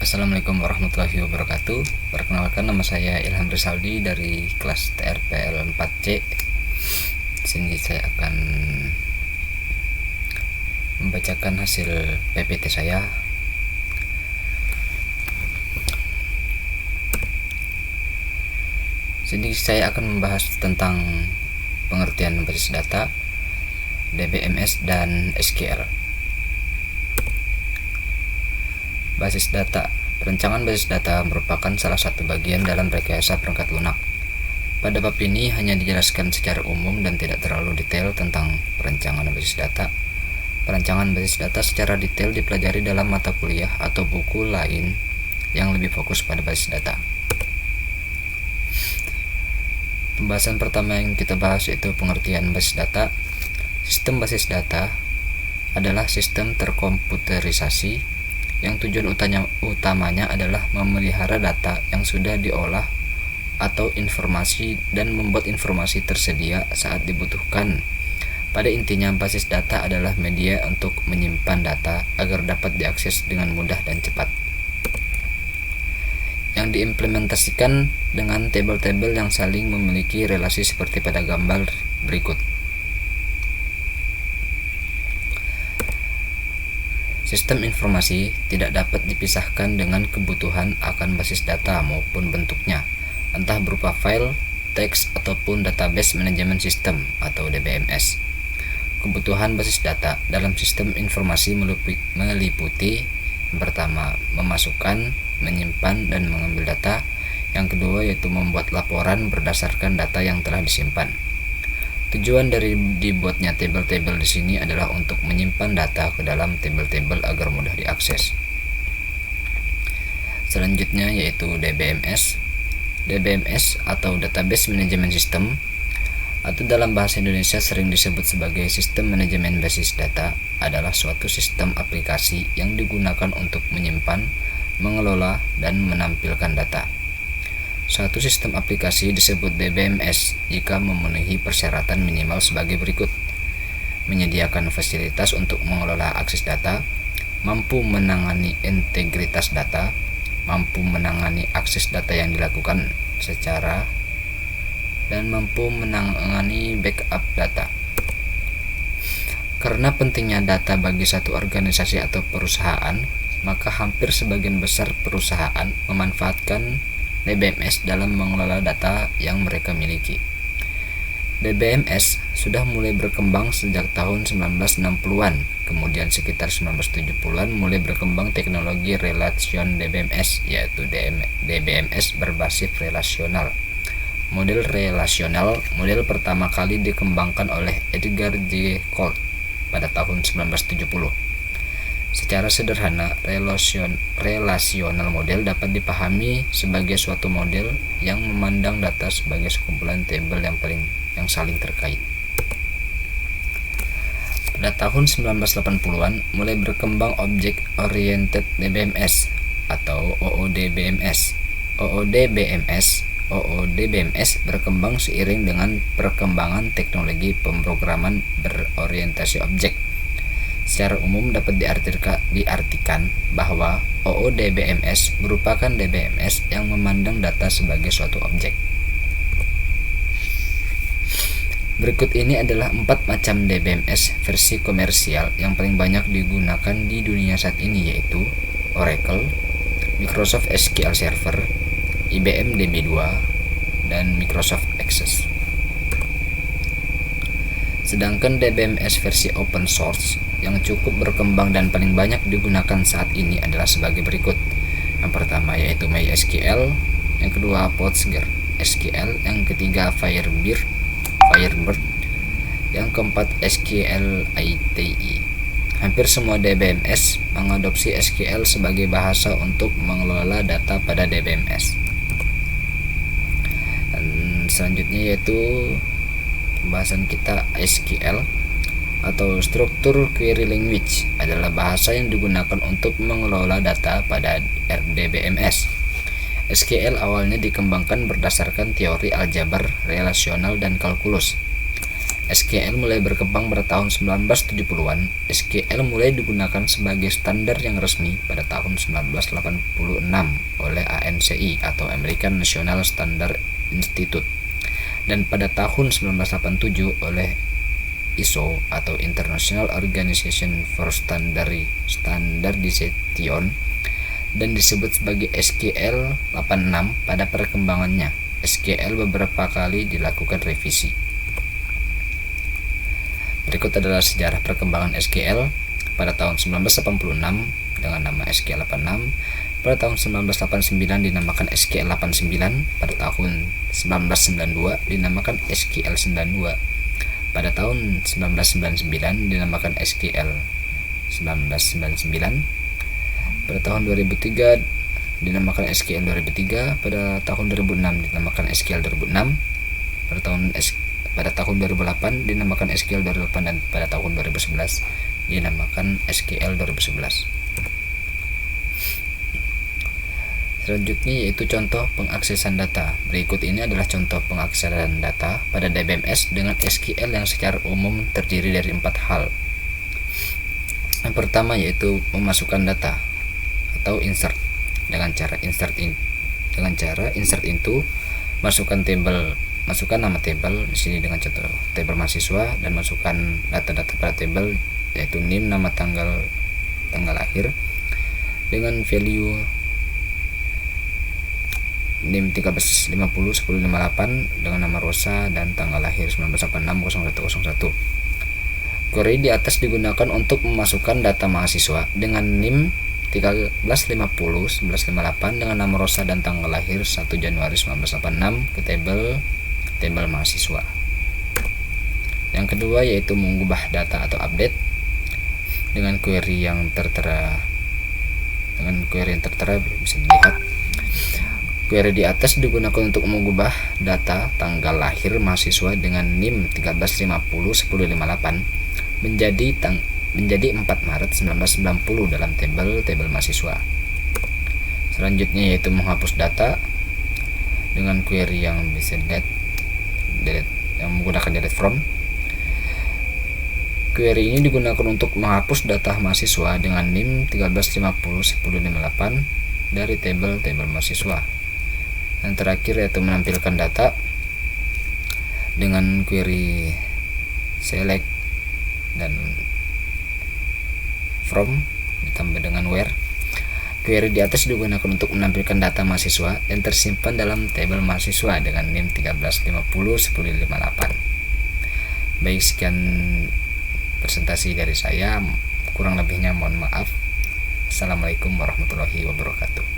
Assalamualaikum warahmatullahi wabarakatuh. Perkenalkan, nama saya Ilham Rizaldi dari kelas TRPL 4C. Di sini saya akan membacakan hasil PPT saya. Sini saya akan membahas tentang pengertian basis data, DBMS, dan SQL. Basis data. Perancangan basis data merupakan salah satu bagian dalam rekayasa perangkat lunak. Pada bab ini hanya dijelaskan secara umum dan tidak terlalu detail tentang perancangan basis data. Perancangan basis data secara detail dipelajari dalam mata kuliah atau buku lain yang lebih fokus pada basis data. Pembahasan pertama yang kita bahas yaitu pengertian basis data. Sistem basis data adalah sistem terkomputerisasi yang tujuan utamanya adalah memelihara data yang sudah diolah atau informasi dan membuat informasi tersedia saat dibutuhkan. Pada intinya, basis data adalah media untuk menyimpan data agar dapat diakses dengan mudah dan cepat, yang diimplementasikan dengan tabel-tabel yang saling memiliki relasi seperti pada gambar berikut. Sistem informasi tidak dapat dipisahkan dengan kebutuhan akan basis data maupun bentuknya, entah berupa file, teks, ataupun database manajemen sistem atau DBMS. Kebutuhan basis data dalam sistem informasi meliputi yang pertama, memasukkan, menyimpan, dan mengambil data. Yang kedua yaitu membuat laporan berdasarkan data yang telah disimpan. Tujuan dari dibuatnya tabel-tabel di sini adalah untuk menyimpan data ke dalam tabel-tabel agar mudah diakses. Selanjutnya yaitu DBMS. DBMS atau Database Management System atau dalam bahasa Indonesia sering disebut sebagai Sistem Manajemen Basis Data adalah suatu sistem aplikasi yang digunakan untuk menyimpan, mengelola, dan menampilkan data. Suatu sistem aplikasi disebut DBMS jika memenuhi persyaratan minimal sebagai berikut: menyediakan fasilitas untuk mengelola akses data, mampu menangani integritas data, mampu menangani akses data yang dilakukan secara, dan mampu menangani backup data. Karena pentingnya data bagi satu organisasi atau perusahaan, maka hampir sebagian besar perusahaan memanfaatkan DBMS dalam mengelola data yang mereka miliki. DBMS sudah mulai berkembang sejak tahun 1960-an, kemudian sekitar 1970-an mulai berkembang teknologi relation DBMS, yaitu DBMS berbasis relasional. Model relasional model pertama kali dikembangkan oleh Edgar J. Colt pada tahun 1970. Secara sederhana, relational model dapat dipahami sebagai suatu model yang memandang data sebagai sekumpulan tabel yang saling terkait. Pada tahun 1980-an mulai berkembang Object Oriented DBMS atau OODBMS. OODBMS berkembang seiring dengan perkembangan teknologi pemrograman berorientasi objek. Secara umum dapat diartikan bahwa OODBMS merupakan DBMS yang memandang data sebagai suatu objek. Berikut ini adalah 4 macam DBMS versi komersial yang paling banyak digunakan di dunia saat ini, yaitu Oracle, Microsoft SQL Server, IBM DB2, dan Microsoft Access. Sedangkan DBMS versi open source yang cukup berkembang dan paling banyak digunakan saat ini adalah sebagai berikut. Yang pertama yaitu MySQL, yang kedua PostgreSQL, yang ketiga Firebird, yang keempat SQLite. Hampir semua DBMS mengadopsi SQL sebagai bahasa untuk mengelola data pada DBMS. Dan selanjutnya yaitu pembahasan kita SQL atau Structure Query Language adalah bahasa yang digunakan untuk mengelola data pada DBMS. SQL awalnya dikembangkan berdasarkan teori aljabar relasional dan kalkulus. SQL mulai berkembang pada tahun 1970-an. SQL mulai digunakan sebagai standar yang resmi pada tahun 1986 oleh ANSI atau American National Standard Institute, dan pada tahun 1987 oleh ISO atau International Organization for Standardization, dan disebut sebagai SQL 86. Pada perkembangannya, SQL beberapa kali dilakukan revisi. Berikut adalah sejarah perkembangan SQL. Pada tahun 1986 dengan nama SQL 86, pada tahun 1989 dinamakan SQL 89, pada tahun 1992 dinamakan SQL 92, pada tahun 1999 dinamakan SQL 1999, pada tahun 2003 dinamakan SQL 2003, pada tahun 2006 dinamakan SQL 2006, pada tahun 2008 dinamakan SQL 2008, dan pada tahun 2011 dinamakan SQL 2011. Selanjutnya yaitu contoh pengaksesan data. Berikut ini adalah contoh pengaksesan data pada DBMS dengan SQL yang secara umum terdiri dari 4 hal. Yang pertama yaitu memasukkan data atau insert dengan cara insert into, masukkan nama tabel di sini dengan contoh tabel mahasiswa, dan masukkan data-data pada tabel yaitu NIM, nama, tanggal lahir dengan value NIM 1350 1058 dengan nama Rosa dan tanggal lahir 1986 0101. Query di atas digunakan untuk memasukkan data mahasiswa dengan NIM 1350 1158 dengan nama Rosa dan tanggal lahir 1 Januari 1986 ke tabel mahasiswa. Yang kedua yaitu mengubah data atau update dengan query yang tertera bisa dilihat. Query di atas digunakan untuk mengubah data tanggal lahir mahasiswa dengan NIM 1350 1058 menjadi 4 Maret 1990 dalam tabel mahasiswa. Selanjutnya yaitu menghapus data dengan query yang bisa delete yang menggunakan delete from. Query ini digunakan untuk menghapus data mahasiswa dengan NIM 1350 1058 dari tabel mahasiswa. Dan terakhir yaitu menampilkan data dengan query select dan from ditambah dengan where. Query di atas digunakan untuk menampilkan data mahasiswa yang tersimpan dalam tabel mahasiswa dengan NIM 1350 1058. Baik, sekian presentasi dari saya, kurang lebihnya mohon maaf. Assalamualaikum warahmatullahi wabarakatuh.